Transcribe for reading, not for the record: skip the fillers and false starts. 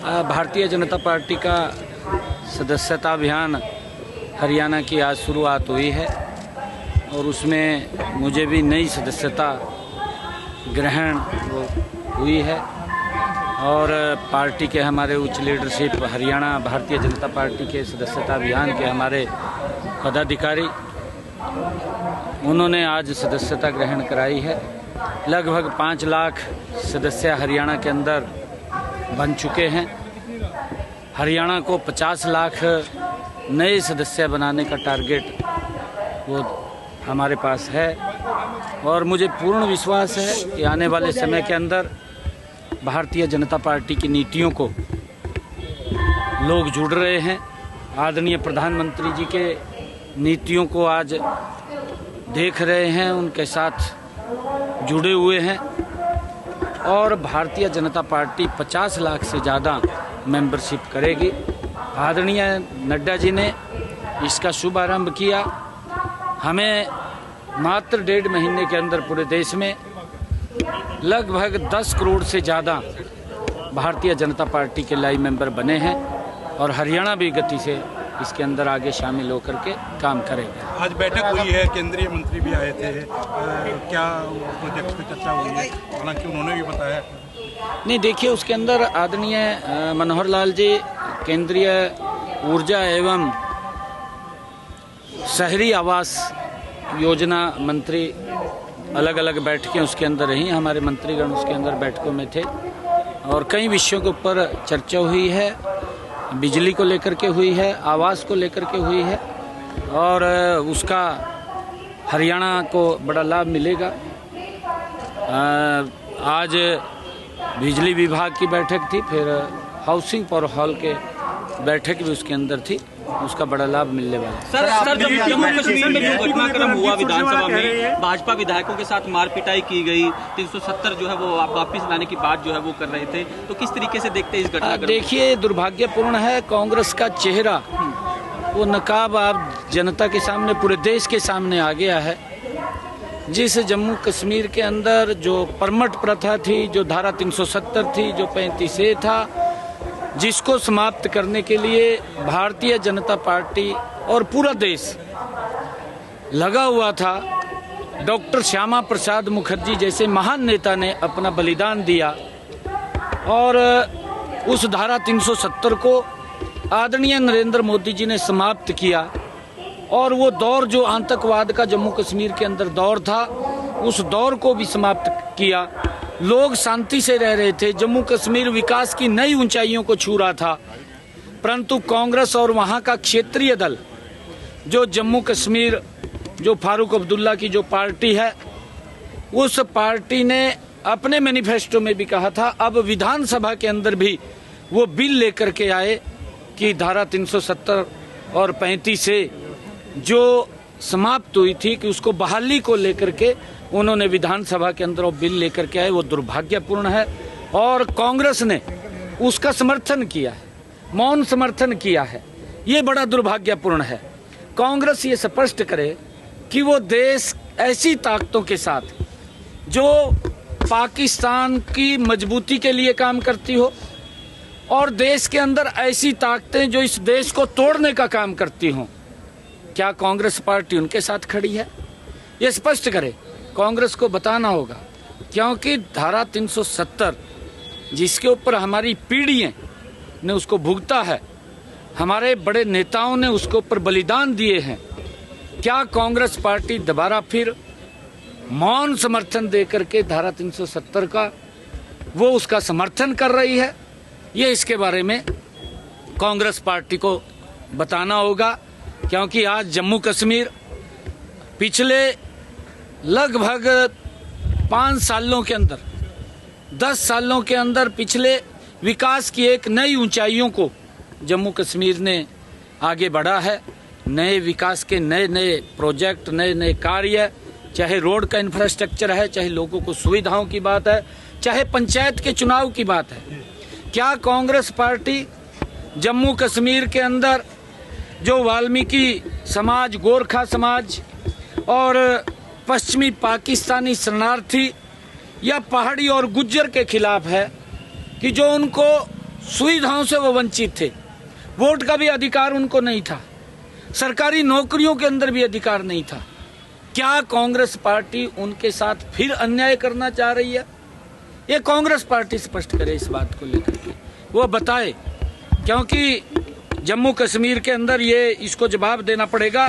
Bharatiya Janata party का सदस्यता अभियान हरियाणा की आज शुरुआत हुई है और उसमें मुझे भी नई सदस्यता ग्रहण हुई है और पार्टी के हमारे उच्च लीडरशिप हरियाणा भारतीय जनता पार्टी के सदस्यता अभियान के हमारे पदाधिकारी उन्होंने आज सदस्यता ग्रहण कराई है। लगभग 5 लाख सदस्य हरियाणा के अंदर बन चुके हैं। हरियाणा को 50 लाख नए सदस्य बनाने का टारगेट वो हमारे पास है और मुझे पूर्ण विश्वास है कि आने वाले समय के अंदर भारतीय जनता पार्टी की नीतियों को लोग जुड़ रहे हैं। आदरणीय प्रधानमंत्री जी के नीतियों को आज देख रहे हैं, उनके साथ जुड़े हुए हैं और भारतीय जनता पार्टी 50 लाख से ज़्यादा मेंबरशिप करेगी। आदरणीय नड्डा जी ने इसका शुभारंभ किया। हमें मात्र 1.5 महीने के अंदर पूरे देश में लगभग 10 करोड़ से ज़्यादा भारतीय जनता पार्टी के लाइव मेंबर बने हैं और हरियाणा भी गति से इसके अंदर आगे शामिल होकर के काम करेगा। आज बैठक हुई है, केंद्रीय मंत्री भी आए थे, क्या प्रोजेक्ट पे चर्चा हुई है? हालांकि उन्होंने भी बताया नहीं, देखिए उसके अंदर आदरणीय मनोहर लाल जी केंद्रीय ऊर्जा एवं शहरी आवास योजना मंत्री, अलग अलग बैठकें उसके अंदर रही। हमारे मंत्रीगण उसके अंदर बैठकों में थे और कई विषयों के ऊपर चर्चा हुई है। बिजली को लेकर के हुई है, आवास को लेकर के हुई है और उसका हरियाणा को बड़ा लाभ मिलेगा। आज बिजली विभाग की बैठक थी, फिर हाउसिंग फॉर हॉल के बैठक भी उसके अंदर थी, उसका बड़ा लाभ मिलने वाला है। सर जब जम्मू कश्मीर में जो घटनाक्रम हुआ विधानसभा में भाजपा विधायकों के साथ मारपिटाई की गई, 370 जो है वो वापस लाने की बात जो है वो कर रहे थे, तो किस तरीके से देखते हैं इस घटना को? देखिए दुर्भाग्यपूर्ण है, कांग्रेस का चेहरा वो नकाब आप जनता के सामने, पूरे देश के सामने आ गया है। जिस जम्मू कश्मीर के अंदर जो परमट प्रथा थी, जो धारा 370 थी, जो 35A था, जिसको समाप्त करने के लिए भारतीय जनता पार्टी और पूरा देश लगा हुआ था। डॉक्टर श्यामा प्रसाद मुखर्जी जैसे महान नेता ने अपना बलिदान दिया और उस धारा 370 को आदरणीय नरेंद्र मोदी जी ने समाप्त किया और वो दौर जो आतंकवाद का जम्मू कश्मीर के अंदर दौर था, उस दौर को भी समाप्त किया। लोग शांति से रह रहे थे, जम्मू कश्मीर विकास की नई ऊंचाइयों को छू रहा था, परंतु कांग्रेस और वहां का क्षेत्रीय दल जो जम्मू कश्मीर, जो फारूक अब्दुल्ला की जो पार्टी है, उस पार्टी ने अपने मैनिफेस्टो में भी कहा था, अब विधानसभा के अंदर भी वो बिल लेकर के आए कि धारा 370 और 35A जो समाप्त हुई थी कि उसको बहाली को लेकर के उन्होंने विधानसभा के अंदर वो बिल लेकर के आए। वो दुर्भाग्यपूर्ण है और कांग्रेस ने उसका समर्थन किया है, मौन समर्थन किया है। ये बड़ा दुर्भाग्यपूर्ण है। कांग्रेस ये स्पष्ट करे कि वो देश ऐसी ताकतों के साथ जो पाकिस्तान की मजबूती के लिए काम करती हो और देश के अंदर ऐसी ताकतें जो इस देश को तोड़ने का काम करती हों, क्या कांग्रेस पार्टी उनके साथ खड़ी है? ये स्पष्ट करे, कांग्रेस को बताना होगा, क्योंकि धारा 370 जिसके ऊपर हमारी पीढ़ियां ने उसको भुगता है, हमारे बड़े नेताओं ने उसके ऊपर बलिदान दिए हैं, क्या कांग्रेस पार्टी दोबारा फिर मौन समर्थन दे करके धारा 370 का वो उसका समर्थन कर रही है? ये इसके बारे में कांग्रेस पार्टी को बताना होगा, क्योंकि आज जम्मू कश्मीर पिछले लगभग 5 सालों के अंदर, 10 सालों के अंदर पिछले विकास की एक नई ऊंचाइयों को जम्मू कश्मीर ने आगे बढ़ा है। नए विकास के नए नए प्रोजेक्ट, नए नए कार्य, चाहे रोड का इंफ्रास्ट्रक्चर है, चाहे लोगों को सुविधाओं की बात है, चाहे पंचायत के चुनाव की बात है। क्या कांग्रेस पार्टी जम्मू कश्मीर के अंदर जो वाल्मीकि समाज, गोरखा समाज और पश्चिमी पाकिस्तानी शरणार्थी या पहाड़ी और गुज्जर के खिलाफ है कि जो उनको सुविधाओं से वो वंचित थे, वोट का भी अधिकार उनको नहीं था, सरकारी नौकरियों के अंदर भी अधिकार नहीं था। क्या कांग्रेस पार्टी उनके साथ फिर अन्याय करना चाह रही है? ये कांग्रेस पार्टी स्पष्ट करे इस बात को लेकर के, वो बताए, क्योंकि जम्मू कश्मीर के अंदर ये इसको जवाब देना पड़ेगा